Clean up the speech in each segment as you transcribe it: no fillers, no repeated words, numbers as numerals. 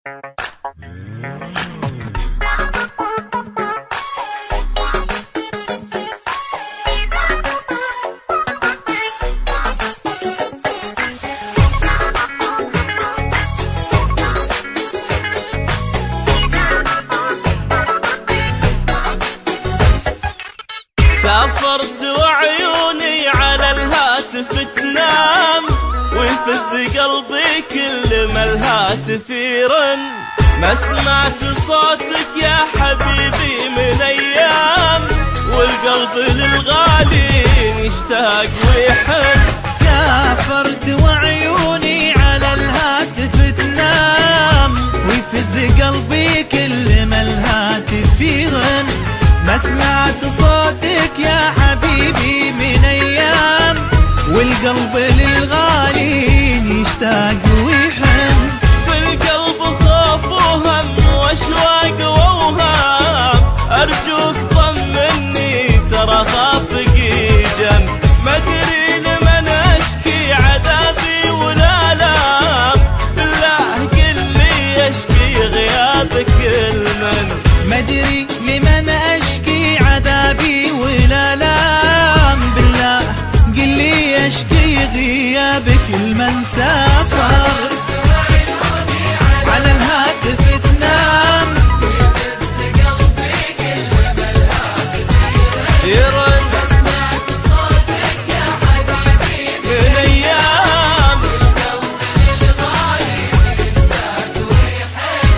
سافرت وعيوني على الهاتف تنام، ويفز قلبي كل ما الهاتف يرن. ما سمعت صوتك يا حبيبي من ايام، والقلب للغالي يشتاق ويحن. سافرت وعيوني على الهاتف تنام، ويفز قلبي كل ما الهاتف يرن. ما سمعت صوتك يا حبيبي من ايام، والقلب للغالي يشتاق ويحن. في القلب خوف وهم واشواق واوهام، ارجوك طمني ترى خافقي جن. ما ادري لمن اشكي عذابي ولا لام، بالله قل لي اشكي غيابك لمن. ما ادري لمن اشكي عذابي ولا لام، بالله قل لي اشكي غيابك لمن. سافر على الهاتف تنام، ويفز قلبي كل ما الهاتف يرن. ما سمعت صوتك يا حبيبي من ايام، والقلب للغالي يشتاق ويحن.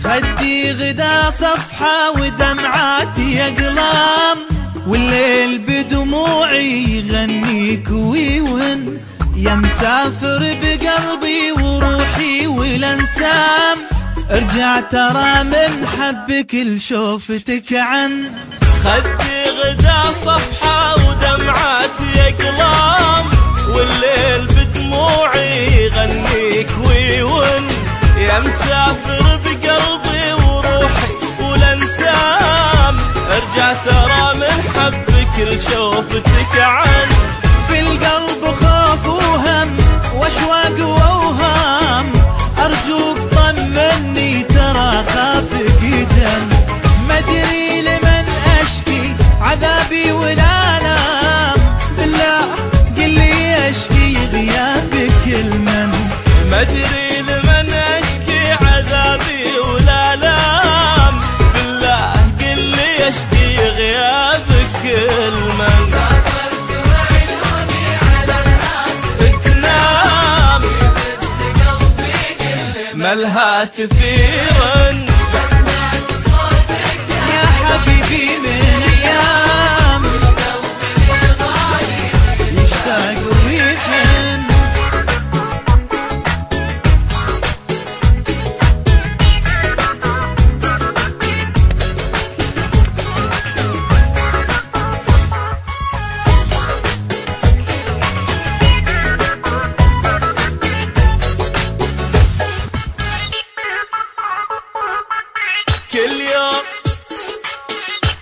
خدي غدا صفحة ودمعاتي أقلام، والليل بدموعي يغنيك ويون. يا مسافر بقلبي وروحي والانسام، ارجع ترى من حبك لشوفتك عن. خدي غدا صفحة ودمعاتي أقلام، والليل بدموعي يغنيك ويون. يا مسافر بقلبي وروحي والانسام، ارجع ترى من حبك لشوفتك عن. في القلب خوف وهم واشواق واوهام، ارجوك طمني ترى خافك جن. ما ادري لمن اشكي عذابي ولا لام، بالله قل لي اشكي غيابك لمن. ما ادري لمن اشكي عذابي ولا لام، بالله قل لي اشكي غيابك لمن. سافرت وعيوني على الهاتف تنام، ويفز قلبي كل ما الهاتف يرن. ما سمعت صوتك يا حبيبي من ايام، والقلب للغالي يشتاق ويحن.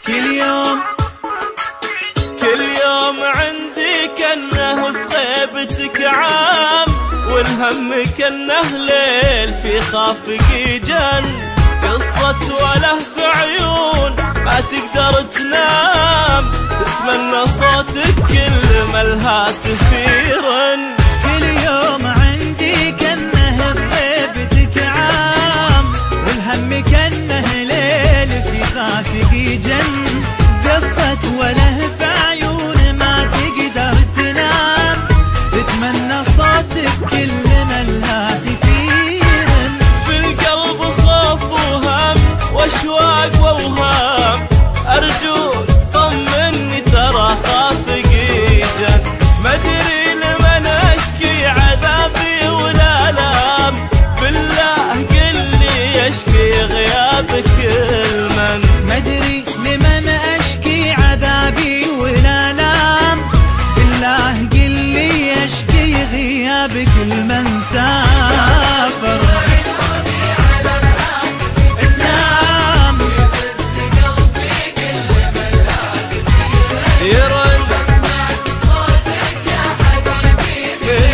كل يوم كل يوم عندي كأنه في غيبتك عام، والهم كأنه ليل في خافقي جن. قصة وله في عيون ما تقدر تنام، تتمنى صوتك كل ما الهاتف يرن. كل يوم عندي كأنه بغيبتك عام، والهم كأنه ليل في خافقي جن. قصة وله في عيون ما تقدر تنام، تتمنى صوتك كل ما الهاتف يرن. في القلب خوف وهم واشواق واوهام، ارجوك طمني ترى خافقي جن. ما ادري لمن اشكي عذابي ولا لام، بالله قل لي اشكي غيابك لمن. ما ادري لمن اشكي عذابي ولا لام، بالله قل لي اشكي غيابك بكل منساه.